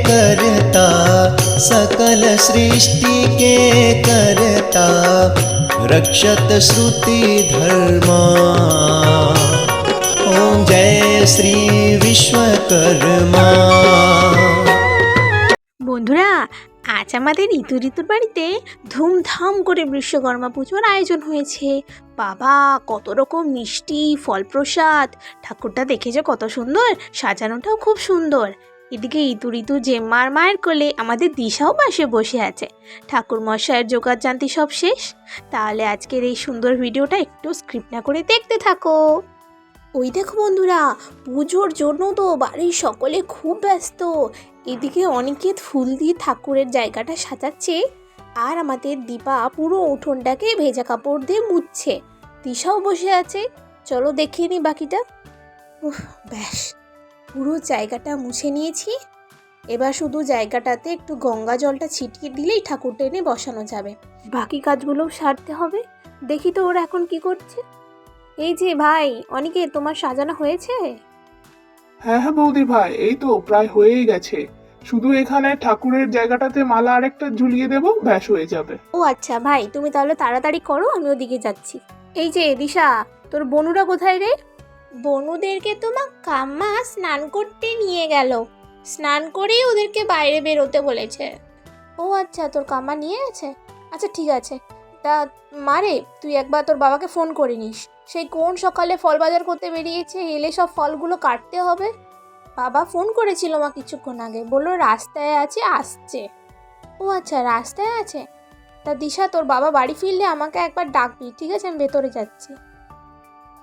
करता, सकल सृष्टि के करता, रक्षत श्रुति धर्मा। ओम जय श्री विश्वकर्मा। বন্ধুরা, আজ আমাদের ঋতুর বাড়িতে ধুমধাম করে বিশ্বকর্মা পুজোর আয়োজন হয়েছে। বাবা, কত রকম মিষ্টি, ফল প্রসাদ। ঠাকুরটা দেখেছো কত সুন্দর, সাজানোটাও খুব সুন্দর। এদিকে ঋতু জেম্মার মায়ের কোলে আমাদের দিশাও পাশে বসে আছে। ঠাকুর মশাইয়ের জোগাড় জানতি সব শেষ। তাহলে আজকের এই সুন্দর ভিডিওটা একটু স্ক্রিপ্ট না করে দেখতে থাকো। ওই দেখো বন্ধুরা, পুজোর জন্য তো বাড়ির সকলে খুব ব্যস্ত। এদিকে অনিকেত ফুল দিয়ে ঠাকুরের জায়গাটা সাজাচ্ছে, আর আমাদের দীপা পুরো উঠোনটাকে ভেজা কাপড় দিয়ে মুছছে। দিশাও বসে আছে, চলো দেখিয়ে নি বাকিটা। ব্যাস, পুরো জায়গাটা মুছে নিয়েছি। এবার শুধু জায়গাটাতে একটু গঙ্গা জলটা ছিটিয়ে দিলেই ঠাকুরটা এনে বসানো যাবে। বাকি কাজগুলোও সারতে হবে। দেখি তো ওরা এখন কি করছে। এই যে ভাই অনিকে, তোমার সাজানো হয়েছে? হ্যাঁ হ্যাঁ বৌদি ভাই, এই তো প্রায় হয়েই গেছে। শুধু এখানে ঠাকুরের জায়গাটাতে মালা আরেকটা ঝুলিয়ে দেবো, ব্যাস হয়ে যাবে। ও আচ্ছা ভাই, তুমি তাহলে তাড়াতাড়ি করো, আমি ওদিকে যাচ্ছি। এই যে দিশা, তোর বনুরা কোথায় রে? বনুদেরকে তোমার কাম্মা স্নান করতে নিয়ে গেল। স্নান করেই ওদেরকে বাইরে বেরোতে বলেছে। ও আচ্ছা, তোর কাম্মা নিয়ে গেছে। আচ্ছা ঠিক আছে। তা মারে, তুই একবার তোর বাবাকে ফোন করে নিস। সেই কোন সকালে ফল বাজার করতে বেরিয়েছে, এলে সব ফলগুলো কাটতে হবে। বাবা ফোন করেছিল মা কিছুক্ষণ আগে, বললো রাস্তায় আছে, আসছে। ও আচ্ছা, রাস্তায় আছে। তা দিশা, তোর বাবা বাড়ি ফিরলে আমাকে একবার ডাকবি, ঠিক আছে? আমি ভেতরে যাচ্ছি।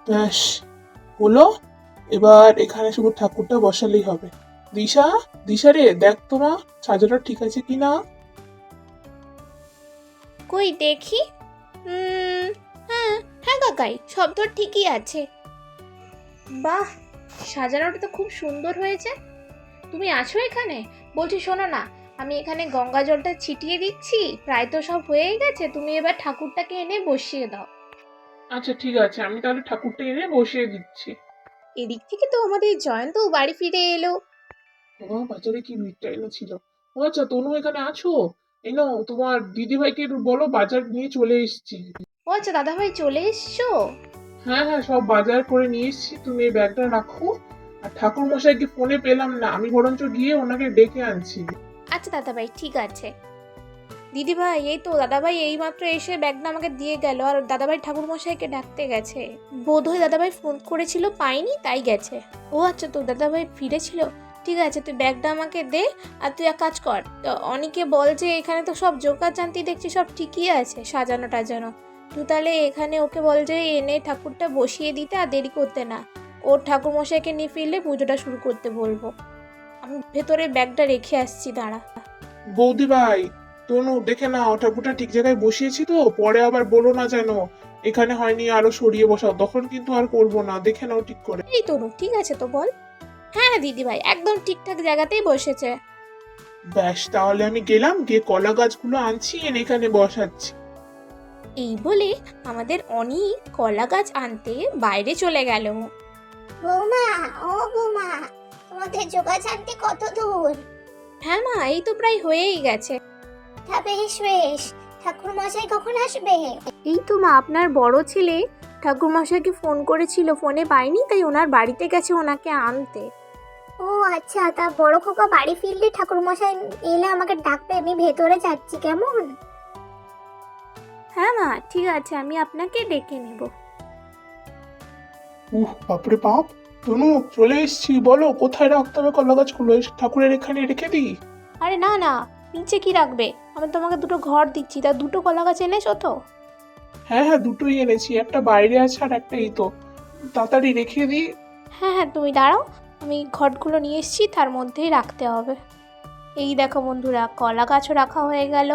ব্যাস হলো। এবার এখানে শুধু ঠাকুরটা বসালেই হবে। দিশা, দিশা রে, দেখ তোমা সাজাটা ঠিক আছে কিনা। কই দেখি। হ্যাঁ হ্যাঁ কাকাই, সব তো ঠিকই আছে। বাহ, সাজানোটা তো খুব সুন্দর হয়েছে। তুমি আছো এখানে? বলছি শোনো না, আমি এখানে গঙ্গা জলটা ছিটিয়ে দিচ্ছি, প্রায় তো সব হয়েই গেছে। তুমি এবার ঠাকুরটাকে এনে বসিয়ে দাও। আচ্ছা ঠিক আছে, আমি তাহলে ঠাকুরটা এনে বসিয়ে দিচ্ছি। এদিক থেকে তো আমাদের জয়ন্ত বাড়ি ফিরে এলো। বাজারে কি ভিড়টা ছিল। ও আচ্ছা, তনু এখানে আছো? এই নাও, তোমার দিদি ভাইকে বলো বাজার নিয়ে চলে এসেছি। ও আচ্ছা, দাদা ভাই চলে এসছো? হ্যাঁ হ্যাঁ, সব বাজার করে নিয়ে এসেছি, তুমি এই ব্যাগটা রাখো। আর ঠাকুর মশাইকে ফোনে পেলাম না, আমি বরঞ্চ গিয়ে ওনাকে ডেকে আনছি। আচ্ছা দাদা ভাই, ঠিক আছে। দিদি ভাই, এই তো দাদা ভাই এইমাত্র এসে ব্যাগটা আমাকে দিয়ে গেল। আর দাদা ভাই ঠাকুর মশাইকে ডাকতে গেছে। বোধহয় দাদা ভাই ফোন করেছিল, পাইনি, তাই গেছে। ও আচ্ছা, তো দাদা ভাই ফিরেছিল। ঠিক আছে, তুই ব্যাগটা আমাকে দে। আর তুই এক কাজ কর, অনেকে বল যে এখানে তো সব জোগাড় জানতি দেখছি, সব ঠিকই আছে সাজানো টাজানো। তুই তাহলে এখানে ওকে বল যে এনে ঠাকুরটা বসিয়ে দিতে, আর দেরি করতে না। ওর ঠাকুর মশাইকে নিয়ে ফিরলে পুজোটা শুরু করতে বলবো। আমি ভেতরে ব্যাগটা রেখে আসছি, দাঁড়া। বৌদি ভাই, তনু দেখে নাও ঠাকুরটা ঠিক জায়গায় বসিয়েছি তো, পরে আবার বলো না যেন এখানে হয়নি, আরো সরিয়ে বসাও, তখন কিন্তু আর করবো না। দেখে নাও ঠিক করে। এই তনু, ঠিক আছে তো বল। হ্যাঁ দিদি ভাই, একদম ঠিকঠাক জায়গাতেই বসেছে। ব্যাস, তাহলে আমি গেলাম, গিয়ে কলা গাছগুলো আনছি, এনে এখানে বসাচ্ছি। এই বলে আমাদের অনেক কলা গাছ আনতে বাইরে চলে গেল। বৌমা, ও বৌমা, তোমাদের জোগাড় আনতে কত দূর? হ্যাঁ মা, এই তো প্রায় হয়েই গেছে। তা বেশ বেশ, ঠাকুর মশাই কখন আসবে? এই তো মা, আপনার বড় ছেলে ঠাকুরমশাইকে ফোন করেছিল, ফোনে পাইনি, তাই ওনার বাড়িতে গেছে ওনাকে আনতে। ও আচ্ছা, তা বড় খোকা বাড়ি ফিরলে ঠাকুর মশাই এলে আমাকে ডাকবে, আমি ভেতরে যাচ্ছি, কেমন? হ্যাঁ মা, ঠিক আছে, আমি আপনাকে ডেকে নেব। বাপরে বাপ, তনু চলে এসছি, বলো কোথায় রাখতে হবে কলা গাছগুলো? ঠাকুরের এখানে রেখে দিই? আরে না না, নিচে কি রাখবে? আমি তোমাকে দুটো ঘর দিচ্ছি, তা দুটো কলা গাছ এনেছো তো? হ্যাঁ হ্যাঁ, দুটোই এনেছি, একটা বাইরে আছে আর একটা এই তো। তাড়াতাড়ি রেখে দিই। হ্যাঁ হ্যাঁ, তুমি দাঁড়াও, আমি ঘটগুলো নিয়ে এসেছি, তার মধ্যেই রাখতে হবে। এই দেখো বন্ধুরা, কলা গাছও রাখা হয়ে গেল।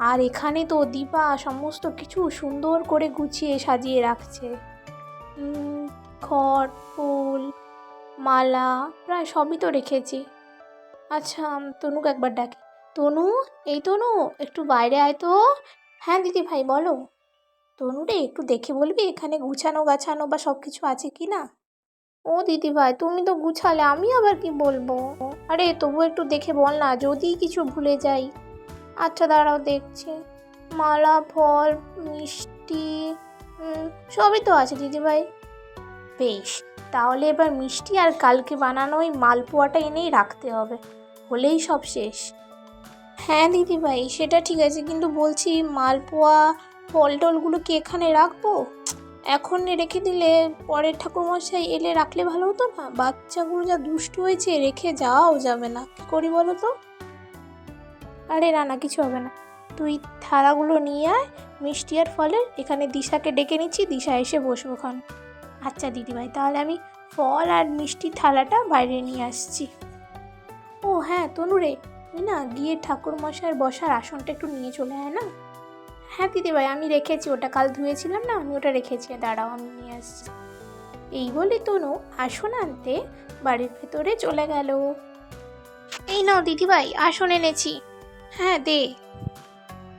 আর এখানে তো দীপা সমস্ত কিছু সুন্দর করে গুছিয়ে সাজিয়ে রাখছে। খড়, ফুল, মালা, প্রায় সবই তো রেখেছি। আচ্ছা, তনুকে একবার ডাকি। তনু, এই তনু, একটু বাইরে আয় তো। হ্যাঁ দিদি ভাই বলো। তনু রে, একটু দেখে বলবি এখানে গুছানো গাছানো বা সব কিছু আছে কি না? ও দিদি ভাই, তুমি তো গুছালে, আমি আবার কি বলবো? আরে তবু একটু দেখে বল না, যদি কিছু ভুলে যাই। আচ্ছা দাঁড়াও দেখছি। মালা, ফল, মিষ্টি, সবই তো আছে দিদি ভাই। বেশ, তাহলে এবার মিষ্টি আর কালকে বানানো ওই মালপোয়াটা এনেই রাখতে হবে, হলেই সব শেষ। হ্যাঁ দিদি ভাই, সেটা ঠিক আছে, কিন্তু বলছি মালপোয়া ফল টলগুলো কি এখানে রাখবো? এখন রেখে দিলে পরে ঠাকুরমশাই এলে রাখলে ভালো হতো না? বাচ্চাগুলো যা দুষ্টু হয়েছে, রেখে যাওয়াও যাবে না, কি করি বলো তো? আরে না না, কিছু হবে না, তুই থালাগুলো নিয়ে আয় মিষ্টি আর ফলের, এখানে দিশাকে ডেকে নিচ্ছি, দিশা এসে বসবো ওখানে। আচ্ছা দিদিভাই, তাহলে আমি ফল আর মিষ্টি থালাটা বাইরে নিয়ে আসছি। ও হ্যাঁ তনুরে, তুই না গিয়ে ঠাকুরমশাইয়ের বসার আসনটা একটু নিয়ে চলে আয় না। হ্যাঁ দিদিভাই, আমি রেখেছি, ওটা কাল ধুয়েছিলাম না, আমি ওটা রেখেছি, দাঁড়াও আমি নিয়ে আসছি। এই বলে তনু আসন আনতে বাড়ির ভেতরে চলে গেল। এই নাও দিদিভাই, আসন এনেছি। হ্যাঁ দে।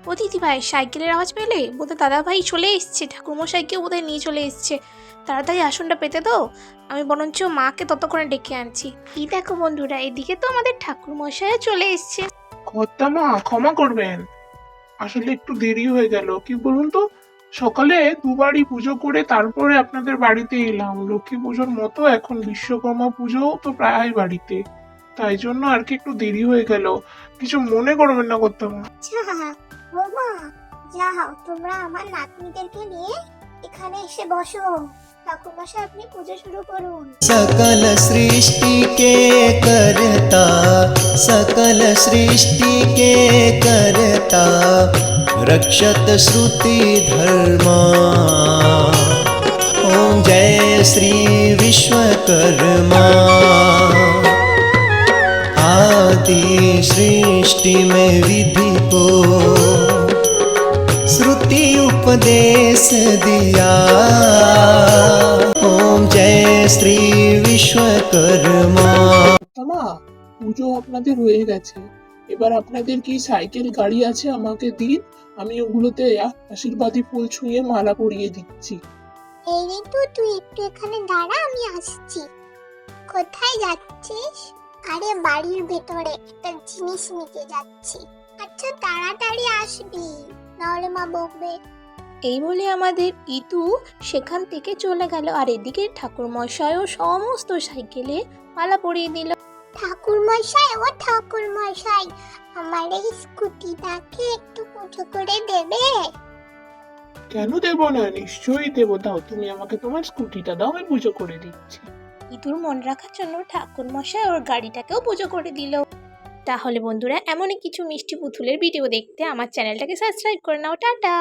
ও দিদিভাই, সাইকেলের আওয়াজ পেলে? বোধহয় দাদাভাই চলে এসছে, ঠাকুরমশাইকেও বোধহয় নিয়ে চলে এসছে। তাড়াতাড়ি আসনটা পেতে দাও, আমি বরঞ্চ মাকে ততক্ষণে ডেকে আনছি। এই দেখো বন্ধুরা, এদিকে তো আমাদের ঠাকুরমশাইও চলে এসছে। কর্তামা ক্ষমা করবেন, আসলে একটু দেরি হয়ে গেল। কি বলুন তো, সকালে দুবারই পুজো করে তারপরে আপনাদের বাড়িতে এলাম। লক্ষ্মী পুজোর মতো এখন বিশ্বকর্মা পুজোও তো প্রায় বাড়িতে, তাই জন্য আর কি একটু দেরি হয়ে গেল। কিছু মনে করবেন না কর্তামা। আচ্ছা বৌমা, যাও তোমরা আমার নাতনিদেরকে নিয়ে এখানে এসে বসো। ঠাকুরমশাই আপনি পুজো শুরু করুন। सकल सृष्टि के करता, सकल सृष्टि के करता, रक्षत श्रुति धर्मा। ओम जय श्री विश्वकर्मा। आदि सृष्टि में विधि को श्रुति उपदेश दिया। ओम जय श्री विश्वकर्मा। কর্তামা, পুজো আপনাদের হয়ে গেছে, এবার আপনাদের কি সাইকেল গাড়ি আছে আমাকে দিন, আমি ওগুলোতে আশীর্বাদী ফুল ছুঁয়ে মালা পরিয়ে দিচ্ছি। এই ঋতু, তুই একটু এখানে দাঁড়া, আমি আসছি। কোথায় যাচ্ছিস? আরে বাড়ির ভেতরে একটা জিনিস নিতে যাচ্ছি। আচ্ছা তাড়াতাড়ি আসবি, নাহলে মা বকবে। এই বলে আমাদের ইতু সেখান থেকে চলে গেল, আর এদিকে ঠাকুরমশাইও সমস্ত সাইকেলে মালা পরিয়ে দিল। ঠাকুরমশাই, ও ঠাকুরমশাই, আমার এই স্কুটিটাকে একটু পুজো করে দেবে? কেন দেব না, নিশ্চয়ই দেবো। দাও তুমি আমাকে তোমার স্কুটিটা দাও, আমি পুজো করে দিচ্ছি। ইতুর মন রাখার জন্য ঠাকুরমশাই ওর গাড়িটাকেও পুজো করে দিল। তাহলে বন্ধুরা, এমনই কিছু মিষ্টি পুতুলের ভিডিও দেখতে আমার চ্যানেলটাকে সাবস্ক্রাইব করে নাও। টাটা।